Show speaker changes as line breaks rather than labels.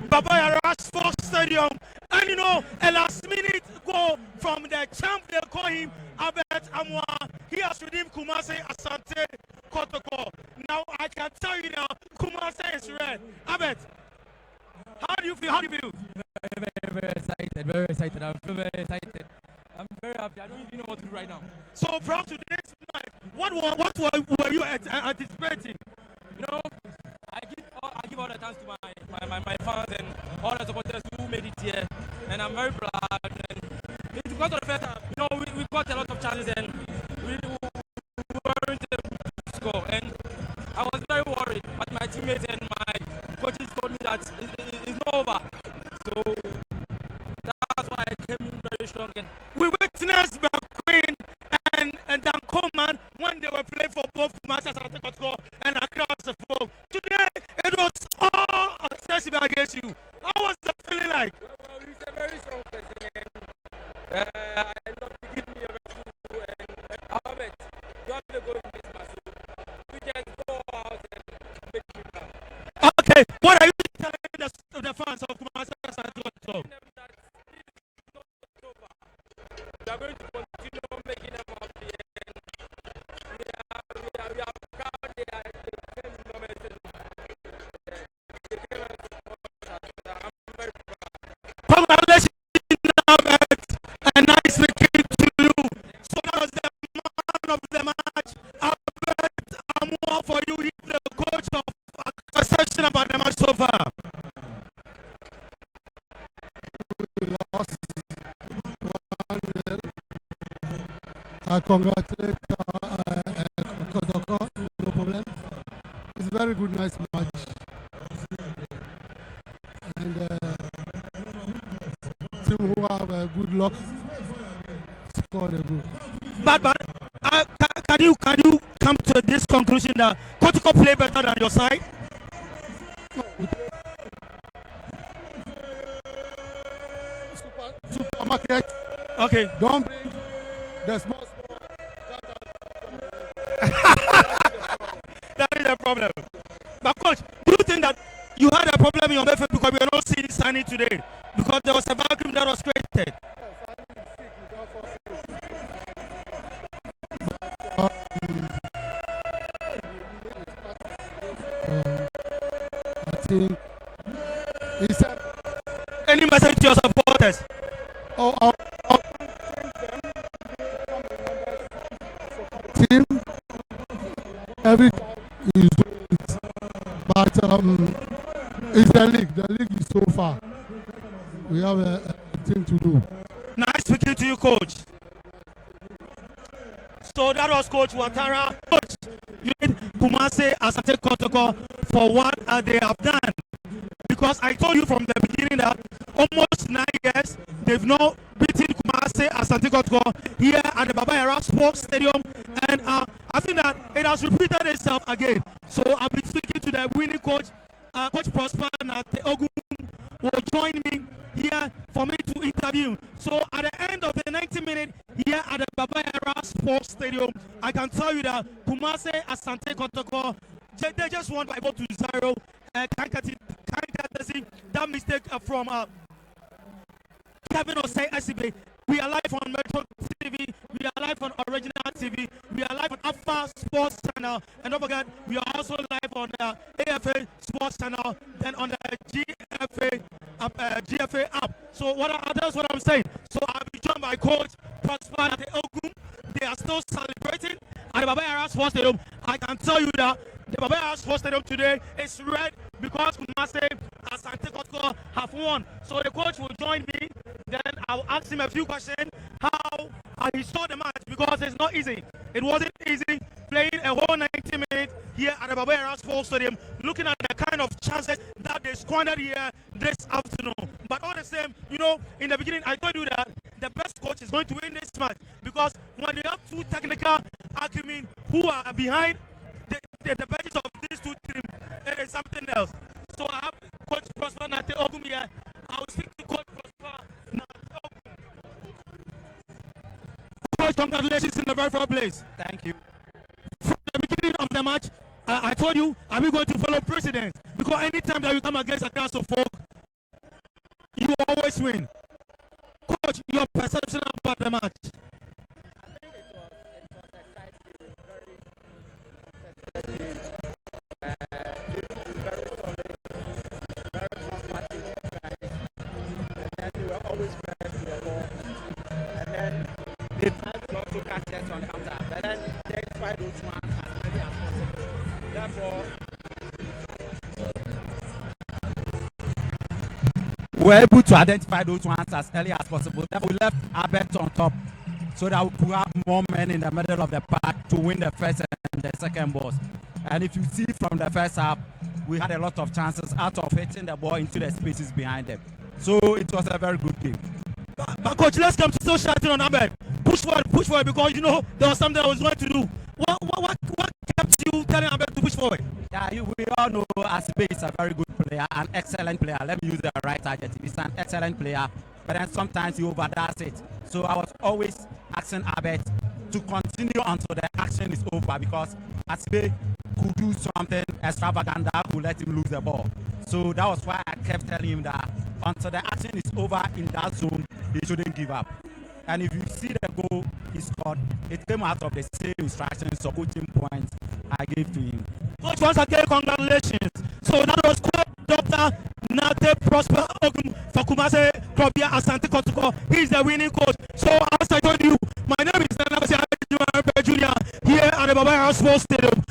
Babaya Sports Stadium. And you know, a last minute goal from the champ, they call him Albert Amwa. He has redeemed Kumasi Asante Kotoko. Now I can tell you now, Kumasi is red. Albert, how do you feel? How do you feel?
Very excited. Very excited. I feel very excited. I'm very happy. I don't even know what to do right now.
So from today's match, what were you anticipating?
You know, I give all the thanks to my fans and all the supporters who made it here, and I'm very proud. And it's because of the fact that you know we got a lot of chances and we weren't able to score. And I was very worried, but my teammates and my coaches told me that it's not over. So that's why I came in very strong. And
we witnessed McQueen and Dan Coleman when they were playing for both Masters and across the floor. Today, it was all accessible against you. How was the feeling like?
well, he's a very strong person, and I love to give me a rescue. And Ahmed, you have to go in this match. So you just go out and make me proud.
Okay, what are you telling the fans of Masters and
Telling them that this is not over. We are going to continue making them happy, and we are proud they are the same moment. They came and support us. I'm very proud.
Congratulations, Albert, and nice looking to you. So that was the man of the match, Albert Amua for you. He's the coach of a section about the match so far.
We lost 1-0. I congratulate Kotoko, no problem. It's a very good, nice match. And team who have good luck scored a goal.
But can you come to this conclusion that Kotoko play better than your side?
Supermarket.
Okay.
Don't bring the small.
That is the problem. But coach, do you think that you had a problem in your method because we are not seeing signing today? Because there was a vacuum that was created.
I think he said,
Any message to your supporters?
oh, team, every time is doing it. But it's the league. The league is so far. We have a thing to do.
Nice speaking to you, coach. So that was Coach Watara. Coach, you need Kumasi Asante Kotoko for what they have done. Because I told you from the beginning that almost 9 years they've not beaten Kumasi Asante Kotoko here at the Babaya Sports Stadium, and I think that it has repeated itself again. So I'll be speaking to the winning coach, Coach Prosper Ogun, will join me here for me to interview. So at the end of the 90 minutes here at the Babaya Sports Stadium, I can tell you that Kumasi Asante Kotoko, they just won by 4-0. That mistake from Kevin Osei SCB. We are live on Metro TV, we are live on Original TV, we are live on Alpha Sports Channel, and don't forget, we are also live on the AFA Sports Channel, then on the GFA app. So that's what I'm saying. So I'll be joined by Coach Prosper Ogun. They are still celebrating at the Babaya Sports Stadium. I can tell you that the Babaya Sports Stadium today is red because Kumasi Asante Kotoko have won. So the coach will join me. Then I'll ask him a few questions how he saw the match, because it's not easy. It wasn't easy playing a whole 90 minutes here at the Babaya Sports Stadium, looking at the kind of chances that they squandered here this afternoon. But all the same, you know, in the beginning I told you that the best coach is going to win this match, because when you have two technical acumen who are behind the benches of these two teams, it is something else. So I have Coach Prosper Nate Ogum here. I will speak to Coach Prosper Nate Ogum. Coach, congratulations in the very first place.
Thank you.
From the beginning of the match, I told you, are we going to follow precedent? Because anytime that you come against a class of folk, you always win. Coach, your perception about the match?
They tried to also catch us on the counter, but then they tried those ones as many as possible. Therefore, we were able to identify those ones as early as possible. Therefore, we left Albert on top so that we could have more men in the middle of the park to win the first and the second balls. And if you see from the first half, we had a lot of chances out of hitting the ball into the spaces behind them. So it was a very good game.
But coach, let's come to still shouting on Albert. Push forward, because you know there was something I was going to do. What kept you telling Albert to push forward?
Yeah, we all know Asante is a very good player, an excellent player. Let me use the right adjective. He's an excellent player, but then sometimes he overdoes it. So I was always asking Albert to continue until the action is over, because Asante could do something extravagant that could let him lose the ball. So that was why I kept telling him that until the action is over in that zone, he shouldn't give up. And if you see the goal he scored, it came out of the same instructions, supporting points I gave to him.
Coach, once again, congratulations. So that was Dr. Nate Prosper for Kumase Club here, Asante Kotoko. He's the winning coach. So as I told you, my name is Junior here at the Baba Sports Stadium.